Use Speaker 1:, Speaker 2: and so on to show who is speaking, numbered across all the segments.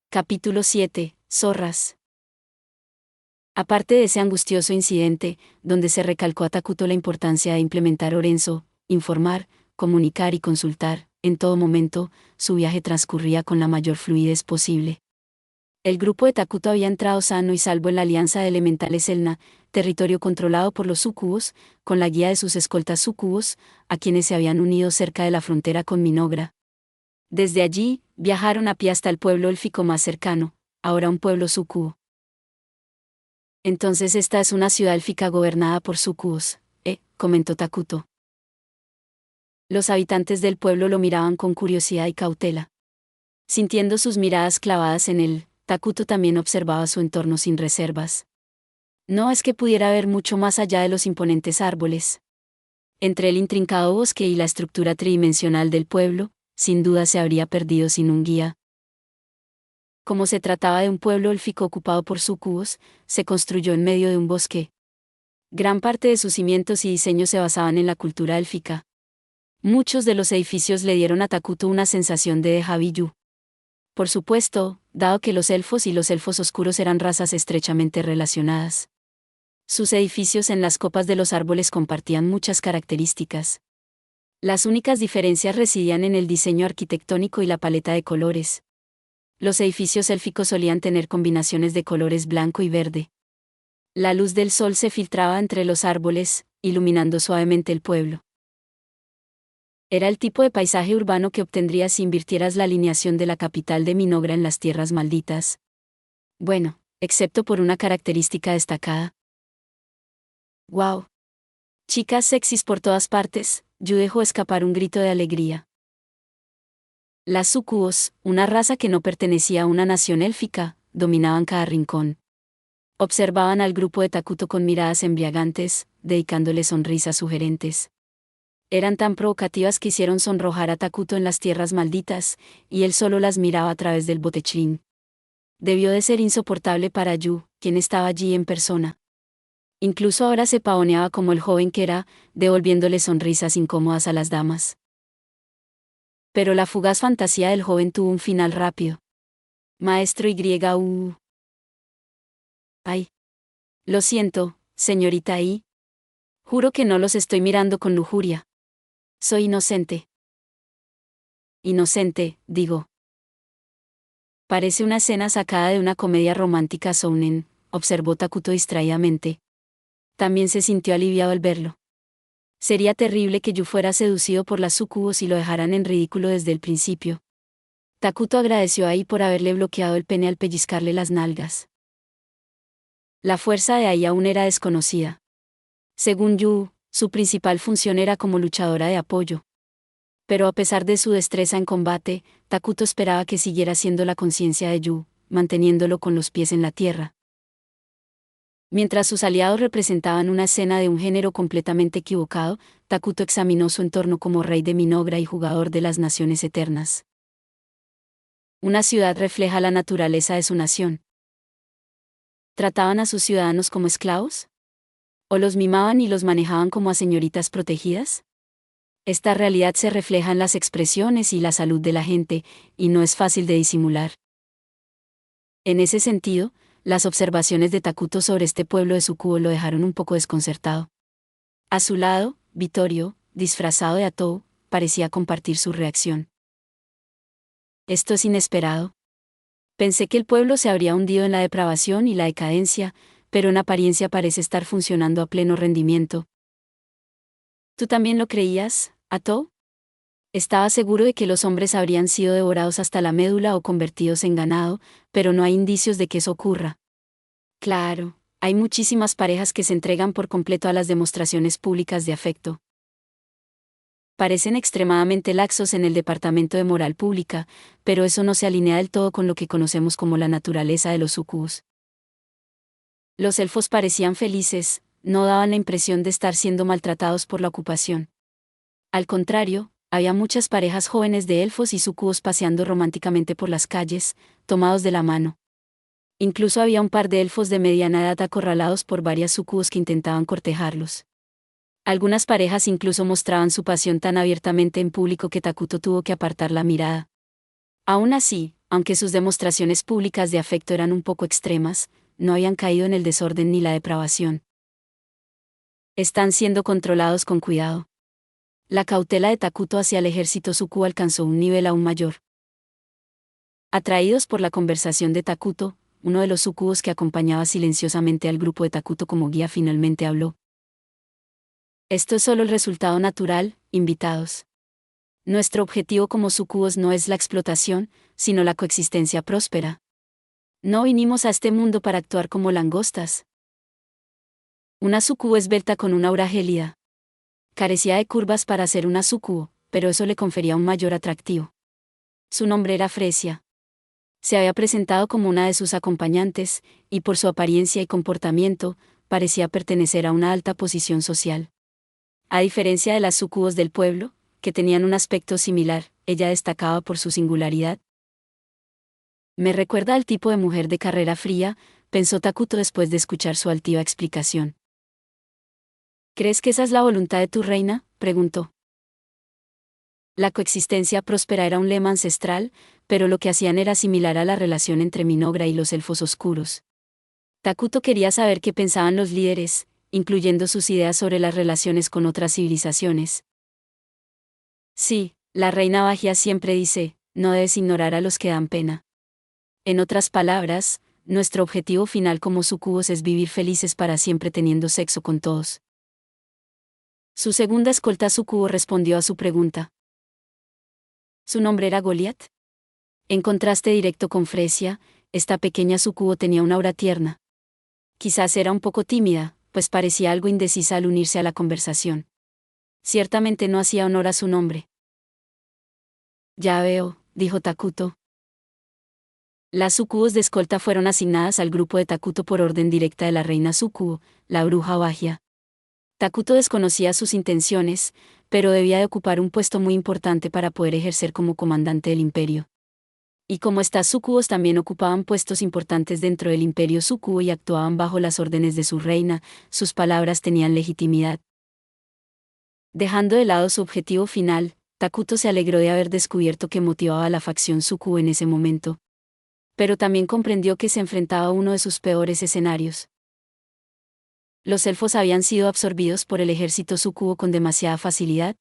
Speaker 1: Capítulo 7. Zorras. Aparte de ese angustioso incidente, donde se recalcó a Takuto la importancia de implementar Orenso, informar, comunicar y consultar, en todo momento, su viaje transcurría con la mayor fluidez posible. El grupo de Takuto había entrado sano y salvo en la alianza de elementales Selna, territorio controlado por los Sucubos, con la guía de sus escoltas Sucubos, a quienes se habían unido cerca de la frontera con Minogra. Desde allí, viajaron a pie hasta el pueblo élfico más cercano, ahora un pueblo sucubo. Entonces esta es una ciudad élfica gobernada por sucubos, comentó Takuto. Los habitantes del pueblo lo miraban con curiosidad y cautela. Sintiendo sus miradas clavadas en él, Takuto también observaba su entorno sin reservas. No es que pudiera ver mucho más allá de los imponentes árboles. Entre el intrincado bosque y la estructura tridimensional del pueblo, sin duda se habría perdido sin un guía. Como se trataba de un pueblo élfico ocupado por sucubos, se construyó en medio de un bosque. Gran parte de sus cimientos y diseños se basaban en la cultura élfica. Muchos de los edificios le dieron a Takuto una sensación de déjà vu. Por supuesto, dado que los elfos y los elfos oscuros eran razas estrechamente relacionadas. Sus edificios en las copas de los árboles compartían muchas características. Las únicas diferencias residían en el diseño arquitectónico y la paleta de colores. Los edificios élficos solían tener combinaciones de colores blanco y verde. La luz del sol se filtraba entre los árboles, iluminando suavemente el pueblo. Era el tipo de paisaje urbano que obtendrías si invirtieras la alineación de la capital de Minogra en las tierras malditas. Bueno, excepto por una característica destacada. ¡Wow! Chicas sexys por todas partes, Yu dejó escapar un grito de alegría. Las sucubos, una raza que no pertenecía a una nación élfica, dominaban cada rincón. Observaban al grupo de Takuto con miradas embriagantes, dedicándole sonrisas sugerentes. Eran tan provocativas que hicieron sonrojar a Takuto en las tierras malditas, y él solo las miraba a través del botechín. Debió de ser insoportable para Yu, quien estaba allí en persona. Incluso ahora se pavoneaba como el joven que era, devolviéndole sonrisas incómodas a las damas. Pero la fugaz fantasía del joven tuvo un final rápido. Maestro YU. Ay. Lo siento, señorita I. Juro que no los estoy mirando con lujuria. Soy inocente. Inocente, digo. Parece una escena sacada de una comedia romántica shounen, observó Takuto distraídamente. También se sintió aliviado al verlo. Sería terrible que Yu fuera seducido por las sucubos y lo dejaran en ridículo desde el principio. Takuto agradeció a Ai por haberle bloqueado el pene al pellizcarle las nalgas. La fuerza de Ai aún era desconocida. Según Yu, su principal función era como luchadora de apoyo. Pero a pesar de su destreza en combate, Takuto esperaba que siguiera siendo la conciencia de Yu, manteniéndolo con los pies en la tierra. Mientras sus aliados representaban una escena de un género completamente equivocado, Takuto examinó su entorno como rey de Minogra y jugador de las naciones eternas. Una ciudad refleja la naturaleza de su nación. ¿Trataban a sus ciudadanos como esclavos? ¿O los mimaban y los manejaban como a señoritas protegidas? Esta realidad se refleja en las expresiones y la salud de la gente, y no es fácil de disimular. En ese sentido, las observaciones de Takuto sobre este pueblo de sucubo lo dejaron un poco desconcertado. A su lado, Vittorio, disfrazado de Atou, parecía compartir su reacción. Esto es inesperado. Pensé que el pueblo se habría hundido en la depravación y la decadencia, pero en apariencia parece estar funcionando a pleno rendimiento. ¿Tú también lo creías, Atou? Estaba seguro de que los hombres habrían sido devorados hasta la médula o convertidos en ganado, pero no hay indicios de que eso ocurra. Claro, hay muchísimas parejas que se entregan por completo a las demostraciones públicas de afecto. Parecen extremadamente laxos en el departamento de moral pública, pero eso no se alinea del todo con lo que conocemos como la naturaleza de los sucubos. Los elfos parecían felices, no daban la impresión de estar siendo maltratados por la ocupación. Al contrario, había muchas parejas jóvenes de elfos y sucubos paseando románticamente por las calles, tomados de la mano. Incluso había un par de elfos de mediana edad acorralados por varias sucubos que intentaban cortejarlos. Algunas parejas incluso mostraban su pasión tan abiertamente en público que Takuto tuvo que apartar la mirada. Aún así, aunque sus demostraciones públicas de afecto eran un poco extremas, no habían caído en el desorden ni la depravación. Están siendo controlados con cuidado. La cautela de Takuto hacia el ejército Sukubo alcanzó un nivel aún mayor. Atraídos por la conversación de Takuto, uno de los Sukubos que acompañaba silenciosamente al grupo de Takuto como guía finalmente habló. Esto es solo el resultado natural, invitados. Nuestro objetivo como Sukubos no es la explotación, sino la coexistencia próspera. No vinimos a este mundo para actuar como langostas. Una Sukubo esbelta con una aura gélida. Carecía de curvas para ser una Sukubo, pero eso le confería un mayor atractivo. Su nombre era Fresia. Se había presentado como una de sus acompañantes, y por su apariencia y comportamiento, parecía pertenecer a una alta posición social. A diferencia de las Sukubos del pueblo, que tenían un aspecto similar, ella destacaba por su singularidad. Me recuerda al tipo de mujer de carrera fría, pensó Takuto después de escuchar su altiva explicación. ¿Crees que esa es la voluntad de tu reina?, preguntó. La coexistencia próspera era un lema ancestral, pero lo que hacían era similar a la relación entre Minogra y los elfos oscuros. Takuto quería saber qué pensaban los líderes, incluyendo sus ideas sobre las relaciones con otras civilizaciones. Sí, la reina Bagia siempre dice, no debes ignorar a los que dan pena. En otras palabras, nuestro objetivo final como Sukubos es vivir felices para siempre teniendo sexo con todos. Su segunda escolta Sukubo respondió a su pregunta. ¿Su nombre era Goliath? En contraste directo con Fresia, esta pequeña Sukubo tenía una aura tierna. Quizás era un poco tímida, pues parecía algo indecisa al unirse a la conversación. Ciertamente no hacía honor a su nombre. Ya veo, dijo Takuto. Las Sukubos de escolta fueron asignadas al grupo de Takuto por orden directa de la reina Sukubo, la bruja Bagia. Takuto desconocía sus intenciones, pero debía de ocupar un puesto muy importante para poder ejercer como comandante del imperio. Y como estas Sukubos también ocupaban puestos importantes dentro del imperio Sukubo y actuaban bajo las órdenes de su reina, sus palabras tenían legitimidad. Dejando de lado su objetivo final, Takuto se alegró de haber descubierto qué motivaba a la facción Sukubo en ese momento. Pero también comprendió que se enfrentaba a uno de sus peores escenarios. Los elfos habían sido absorbidos por el ejército Sukubo con demasiada facilidad.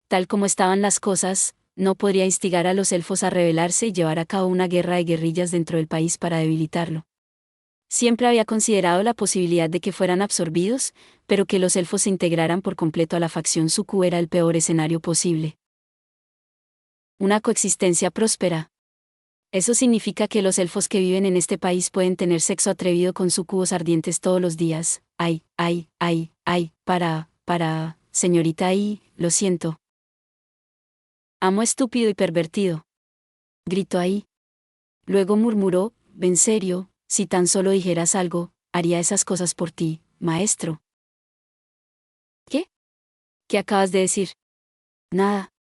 Speaker 1: Tal como estaban las cosas, no podría instigar a los elfos a rebelarse y llevar a cabo una guerra de guerrillas dentro del país para debilitarlo. Siempre había considerado la posibilidad de que fueran absorbidos, pero que los elfos se integraran por completo a la facción Sukubo era el peor escenario posible. Una coexistencia próspera. Eso significa que los elfos que viven en este país pueden tener sexo atrevido con Sukubos ardientes todos los días. Ay, señorita Ai, lo siento. Amo estúpido y pervertido. Gritó Ai. Luego murmuró, en serio, si tan solo dijeras algo, haría esas cosas por ti, maestro. ¿Qué? ¿Qué acabas de decir? Nada.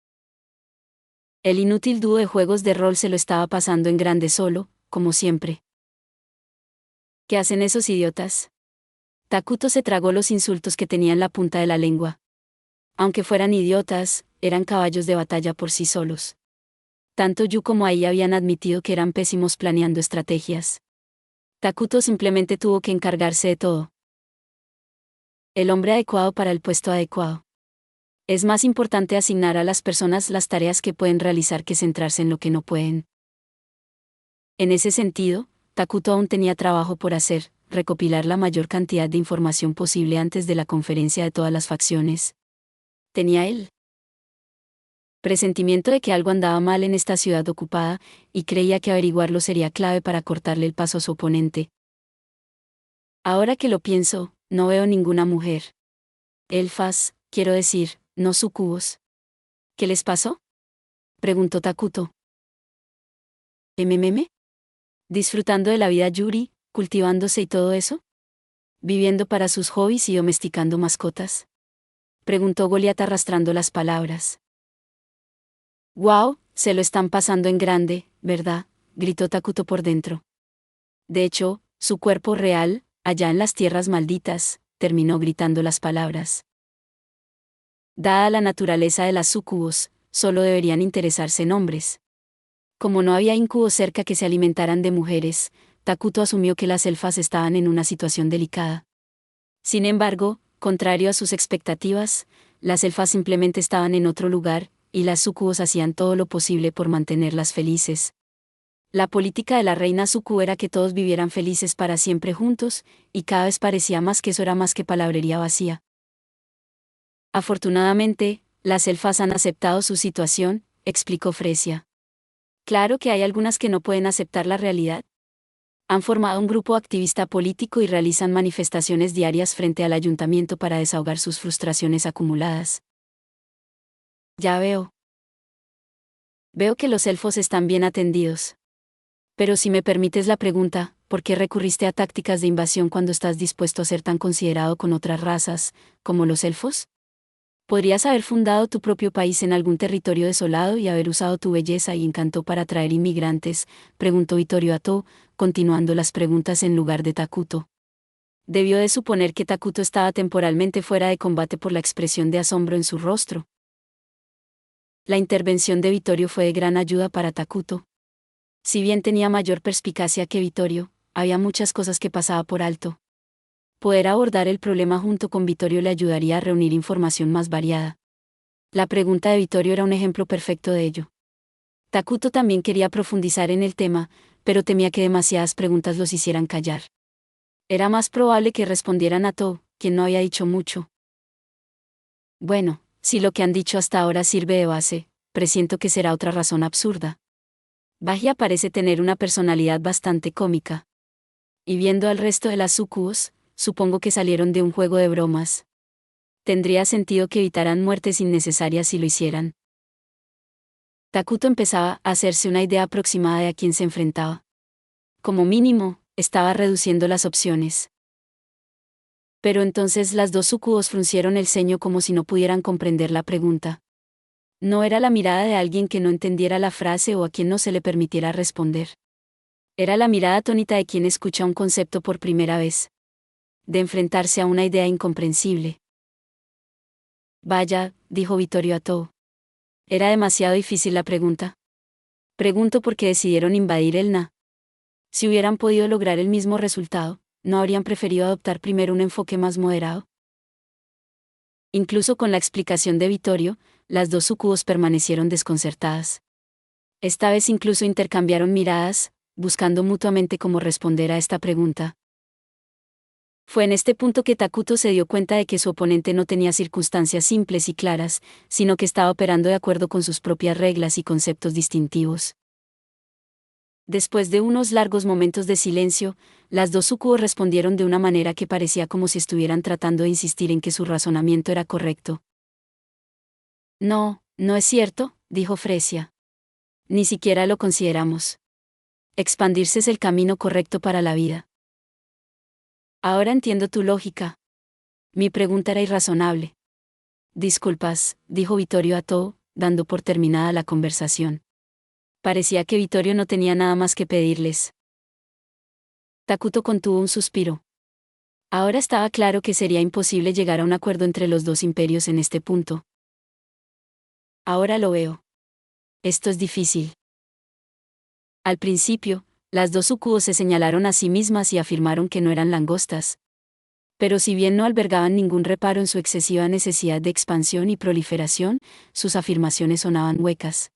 Speaker 1: El inútil dúo de juegos de rol se lo estaba pasando en grande solo, como siempre. ¿Qué hacen esos idiotas? Takuto se tragó los insultos que tenía en la punta de la lengua. Aunque fueran idiotas, eran caballos de batalla por sí solos. Tanto Yu como Ai habían admitido que eran pésimos planeando estrategias. Takuto simplemente tuvo que encargarse de todo. El hombre adecuado para el puesto adecuado. Es más importante asignar a las personas las tareas que pueden realizar que centrarse en lo que no pueden. En ese sentido, Takuto aún tenía trabajo por hacer, recopilar la mayor cantidad de información posible antes de la conferencia de todas las facciones. Tenía él presentimiento de que algo andaba mal en esta ciudad ocupada, y creía que averiguarlo sería clave para cortarle el paso a su oponente. Ahora que lo pienso, no veo ninguna mujer. Elfas, quiero decir, no Sukubos. ¿Qué les pasó?, preguntó Takuto. ¿MMM? ¿Disfrutando de la vida Yuri, cultivándose y todo eso? ¿Viviendo para sus hobbies y domesticando mascotas?, preguntó Goliath arrastrando las palabras. «Wow, se lo están pasando en grande, ¿verdad?», gritó Takuto por dentro. De hecho, su cuerpo real, allá en las tierras malditas, terminó gritando las palabras. Dada la naturaleza de las Sukubos, solo deberían interesarse en hombres. Como no había incubos cerca que se alimentaran de mujeres, Takuto asumió que las elfas estaban en una situación delicada. Sin embargo, contrario a sus expectativas, las elfas simplemente estaban en otro lugar, y las sucubos hacían todo lo posible por mantenerlas felices. La política de la reina Suku era que todos vivieran felices para siempre juntos, y cada vez parecía más que eso era más que palabrería vacía. Afortunadamente, las elfas han aceptado su situación, explicó Fresia. Claro que hay algunas que no pueden aceptar la realidad. Han formado un grupo activista político y realizan manifestaciones diarias frente al ayuntamiento para desahogar sus frustraciones acumuladas. Ya veo. Veo que los elfos están bien atendidos. Pero si me permites la pregunta, ¿por qué recurriste a tácticas de invasión cuando estás dispuesto a ser tan considerado con otras razas, como los elfos? ¿Podrías haber fundado tu propio país en algún territorio desolado y haber usado tu belleza y encanto para atraer inmigrantes?, preguntó Vittorio Atto, continuando las preguntas en lugar de Takuto. Debió de suponer que Takuto estaba temporalmente fuera de combate por la expresión de asombro en su rostro. La intervención de Vittorio fue de gran ayuda para Takuto. Si bien tenía mayor perspicacia que Vittorio, había muchas cosas que pasaba por alto. Poder abordar el problema junto con Vittorio le ayudaría a reunir información más variada. La pregunta de Vittorio era un ejemplo perfecto de ello. Takuto también quería profundizar en el tema, pero temía que demasiadas preguntas los hicieran callar. Era más probable que respondieran a To, quien no había dicho mucho. Bueno, si lo que han dicho hasta ahora sirve de base, presiento que será otra razón absurda. Bagia parece tener una personalidad bastante cómica. Y viendo al resto de las sucubos, supongo que salieron de un juego de bromas. Tendría sentido que evitaran muertes innecesarias si lo hicieran. Takuto empezaba a hacerse una idea aproximada de a quién se enfrentaba. Como mínimo, estaba reduciendo las opciones. Pero entonces las dos sucubos fruncieron el ceño como si no pudieran comprender la pregunta. No era la mirada de alguien que no entendiera la frase o a quien no se le permitiera responder. Era la mirada atónita de quien escucha un concepto por primera vez. De enfrentarse a una idea incomprensible. Vaya, dijo Vittorio Atto. Era demasiado difícil la pregunta. Pregunto por qué decidieron invadir el Na. Si hubieran podido lograr el mismo resultado, ¿no habrían preferido adoptar primero un enfoque más moderado? Incluso con la explicación de Vittorio, las dos sucubos permanecieron desconcertadas. Esta vez incluso intercambiaron miradas, buscando mutuamente cómo responder a esta pregunta. Fue en este punto que Takuto se dio cuenta de que su oponente no tenía circunstancias simples y claras, sino que estaba operando de acuerdo con sus propias reglas y conceptos distintivos. Después de unos largos momentos de silencio, las dos sucubos respondieron de una manera que parecía como si estuvieran tratando de insistir en que su razonamiento era correcto. No, no es cierto, dijo Fresia. Ni siquiera lo consideramos. Expandirse es el camino correcto para la vida. Ahora entiendo tu lógica. Mi pregunta era irrazonable. Disculpas, dijo Vittorio Atto, dando por terminada la conversación. Parecía que Vittorio no tenía nada más que pedirles. Takuto contuvo un suspiro. Ahora estaba claro que sería imposible llegar a un acuerdo entre los dos imperios en este punto. Ahora lo veo. Esto es difícil. Al principio, las dos sucubos se señalaron a sí mismas y afirmaron que no eran langostas. Pero si bien no albergaban ningún reparo en su excesiva necesidad de expansión y proliferación, sus afirmaciones sonaban huecas.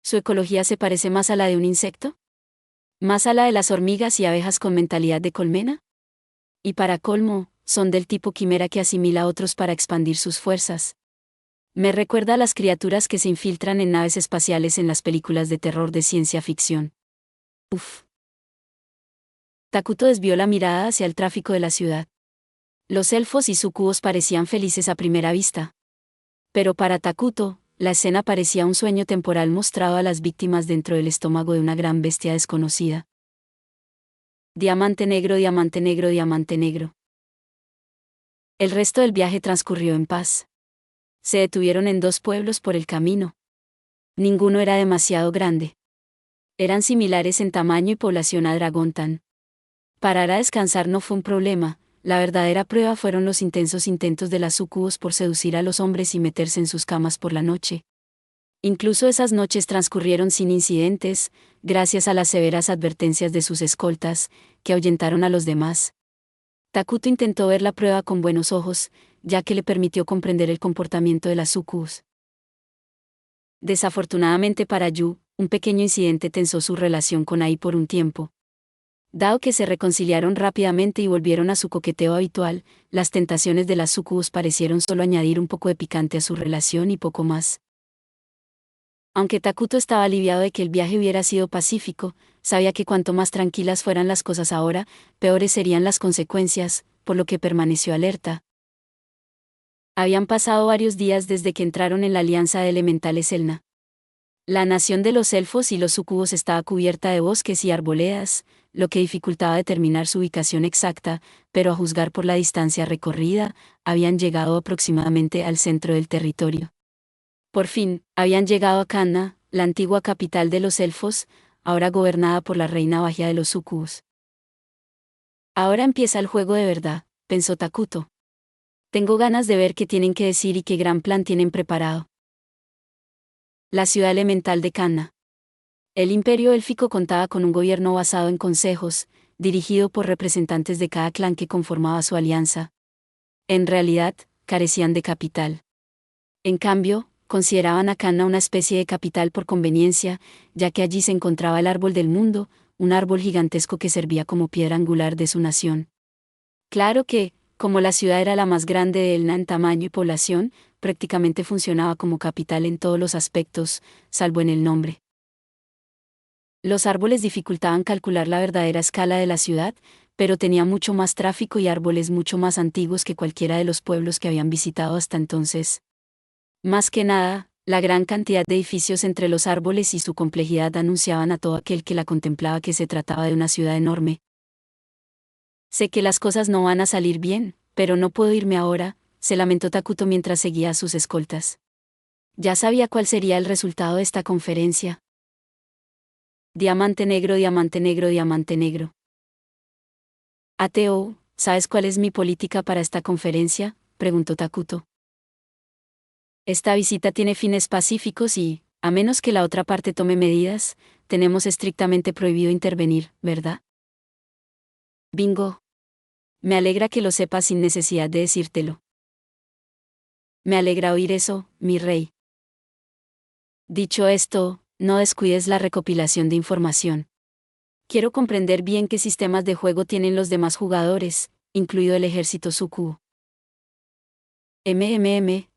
Speaker 1: ¿Su ecología se parece más a la de un insecto? ¿Más a la de las hormigas y abejas con mentalidad de colmena? Y para colmo, son del tipo quimera que asimila a otros para expandir sus fuerzas. Me recuerda a las criaturas que se infiltran en naves espaciales en las películas de terror de ciencia ficción. Uf. Takuto desvió la mirada hacia el tráfico de la ciudad. Los elfos y sucubos parecían felices a primera vista. Pero para Takuto, la escena parecía un sueño temporal mostrado a las víctimas dentro del estómago de una gran bestia desconocida. Diamante negro, diamante negro, diamante negro. El resto del viaje transcurrió en paz. Se detuvieron en dos pueblos por el camino. Ninguno era demasiado grande. Eran similares en tamaño y población a Dragontan. Parar a descansar no fue un problema, la verdadera prueba fueron los intensos intentos de las sucubos por seducir a los hombres y meterse en sus camas por la noche. Incluso esas noches transcurrieron sin incidentes, gracias a las severas advertencias de sus escoltas, que ahuyentaron a los demás. Takuto intentó ver la prueba con buenos ojos, ya que le permitió comprender el comportamiento de las sucubus. Desafortunadamente para Yu, un pequeño incidente tensó su relación con Ai por un tiempo. Dado que se reconciliaron rápidamente y volvieron a su coqueteo habitual, las tentaciones de las sucubus parecieron solo añadir un poco de picante a su relación y poco más. Aunque Takuto estaba aliviado de que el viaje hubiera sido pacífico, sabía que cuanto más tranquilas fueran las cosas ahora, peores serían las consecuencias, por lo que permaneció alerta. Habían pasado varios días desde que entraron en la alianza de elementales Elna. La nación de los elfos y los sucubos estaba cubierta de bosques y arboledas, lo que dificultaba determinar su ubicación exacta, pero a juzgar por la distancia recorrida, habían llegado aproximadamente al centro del territorio. Por fin, habían llegado a Kanna, la antigua capital de los elfos, ahora gobernada por la reina Bagia de los sucubos. Ahora empieza el juego de verdad, pensó Takuto. Tengo ganas de ver qué tienen que decir y qué gran plan tienen preparado. La ciudad elemental de Kanna. El imperio élfico contaba con un gobierno basado en consejos, dirigido por representantes de cada clan que conformaba su alianza. En realidad, carecían de capital. En cambio, consideraban a Kanna una especie de capital por conveniencia, ya que allí se encontraba el árbol del mundo, un árbol gigantesco que servía como piedra angular de su nación. Claro que, como la ciudad era la más grande de Elna en tamaño y población, prácticamente funcionaba como capital en todos los aspectos, salvo en el nombre. Los árboles dificultaban calcular la verdadera escala de la ciudad, pero tenía mucho más tráfico y árboles mucho más antiguos que cualquiera de los pueblos que habían visitado hasta entonces. Más que nada, la gran cantidad de edificios entre los árboles y su complejidad anunciaban a todo aquel que la contemplaba que se trataba de una ciudad enorme. Sé que las cosas no van a salir bien, pero no puedo irme ahora, se lamentó Takuto mientras seguía a sus escoltas. Ya sabía cuál sería el resultado de esta conferencia. Diamante negro, diamante negro, diamante negro. Ateo, ¿sabes cuál es mi política para esta conferencia?, preguntó Takuto. Esta visita tiene fines pacíficos y, a menos que la otra parte tome medidas, tenemos estrictamente prohibido intervenir, ¿verdad? Bingo. Me alegra que lo sepas sin necesidad de decírtelo. Me alegra oír eso, mi rey. Dicho esto, no descuides la recopilación de información. Quiero comprender bien qué sistemas de juego tienen los demás jugadores, incluido el ejército sucubo. MMM.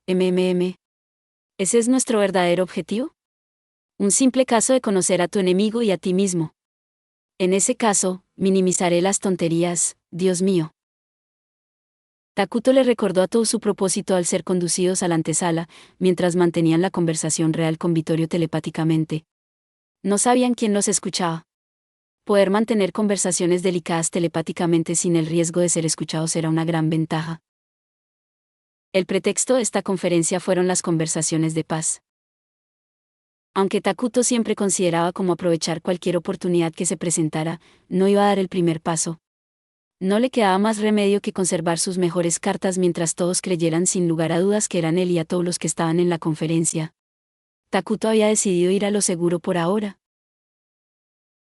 Speaker 1: ¿Ese es nuestro verdadero objetivo? Un simple caso de conocer a tu enemigo y a ti mismo. En ese caso, minimizaré las tonterías, Dios mío. Takuto le recordó a todo su propósito al ser conducidos a la antesala, mientras mantenían la conversación real con Vittorio telepáticamente. No sabían quién los escuchaba. Poder mantener conversaciones delicadas telepáticamente sin el riesgo de ser escuchados era una gran ventaja. El pretexto de esta conferencia fueron las conversaciones de paz. Aunque Takuto siempre consideraba cómo aprovechar cualquier oportunidad que se presentara, no iba a dar el primer paso. No le quedaba más remedio que conservar sus mejores cartas mientras todos creyeran sin lugar a dudas que eran él y a todos los que estaban en la conferencia. Takuto había decidido ir a lo seguro por ahora.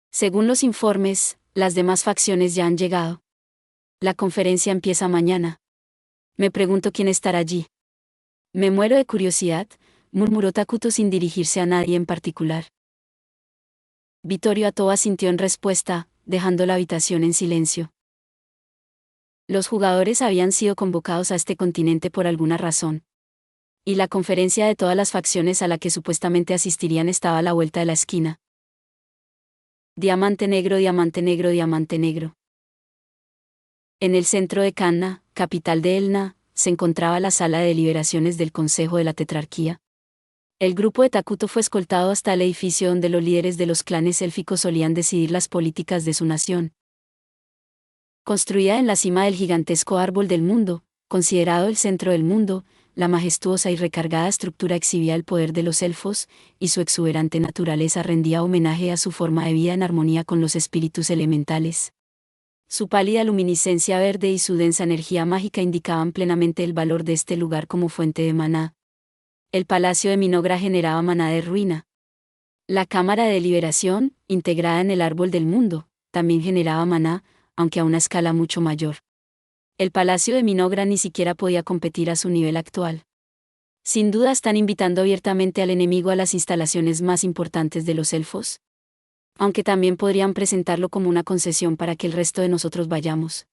Speaker 1: Según los informes, las demás facciones ya han llegado. La conferencia empieza mañana. Me pregunto quién estará allí. Me muero de curiosidad, murmuró Takuto sin dirigirse a nadie en particular. Vittorio Atō asintió en respuesta, dejando la habitación en silencio. Los jugadores habían sido convocados a este continente por alguna razón. Y la conferencia de todas las facciones a la que supuestamente asistirían estaba a la vuelta de la esquina. Diamante negro, diamante negro, diamante negro. En el centro de Kanna, capital de Elna, se encontraba la sala de deliberaciones del Consejo de la Tetrarquía. El grupo de Takuto fue escoltado hasta el edificio donde los líderes de los clanes élficos solían decidir las políticas de su nación. Construida en la cima del gigantesco árbol del mundo, considerado el centro del mundo, la majestuosa y recargada estructura exhibía el poder de los elfos, y su exuberante naturaleza rendía homenaje a su forma de vida en armonía con los espíritus elementales. Su pálida luminiscencia verde y su densa energía mágica indicaban plenamente el valor de este lugar como fuente de maná. El palacio de Minogra generaba maná de ruina. La Cámara de Liberación, integrada en el Árbol del Mundo, también generaba maná, aunque a una escala mucho mayor. El palacio de Minogra ni siquiera podía competir a su nivel actual. Sin duda están invitando abiertamente al enemigo a las instalaciones más importantes de los elfos. Aunque también podrían presentarlo como una concesión para que el resto de nosotros vayamos.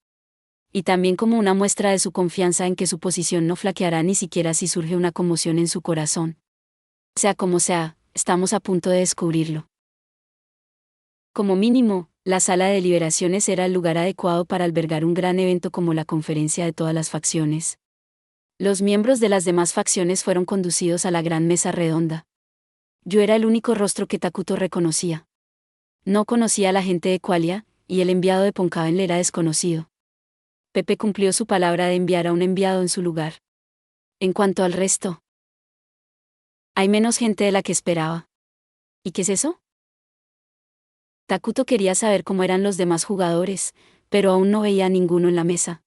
Speaker 1: Y también como una muestra de su confianza en que su posición no flaqueará ni siquiera si surge una conmoción en su corazón. Sea como sea, estamos a punto de descubrirlo. Como mínimo, la sala de deliberaciones era el lugar adecuado para albergar un gran evento como la conferencia de todas las facciones. Los miembros de las demás facciones fueron conducidos a la gran mesa redonda. Yo era el único rostro que Takuto reconocía. No conocía a la gente de Qualia, y el enviado de Poncaven le era desconocido. Pepe cumplió su palabra de enviar a un enviado en su lugar. En cuanto al resto, hay menos gente de la que esperaba. ¿Y qué es eso? Takuto quería saber cómo eran los demás jugadores, pero aún no veía a ninguno en la mesa.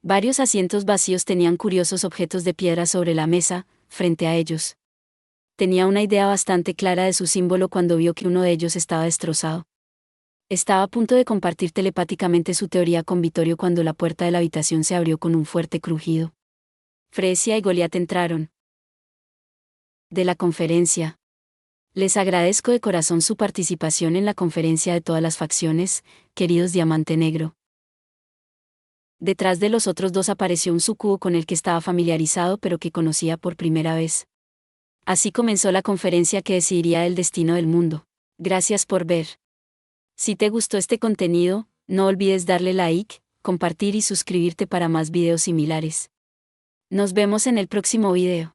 Speaker 1: Varios asientos vacíos tenían curiosos objetos de piedra sobre la mesa, frente a ellos. Tenía una idea bastante clara de su símbolo cuando vio que uno de ellos estaba destrozado. Estaba a punto de compartir telepáticamente su teoría con Vittorio cuando la puerta de la habitación se abrió con un fuerte crujido. Freesia y Goliat entraron. De la conferencia. Les agradezco de corazón su participación en la conferencia de todas las facciones, queridos Diamante Negro. Detrás de los otros dos apareció un sucubo con el que estaba familiarizado pero que conocía por primera vez. Así comenzó la conferencia que decidiría el destino del mundo. Gracias por ver. Si te gustó este contenido, no olvides darle like, compartir y suscribirte para más videos similares. Nos vemos en el próximo video.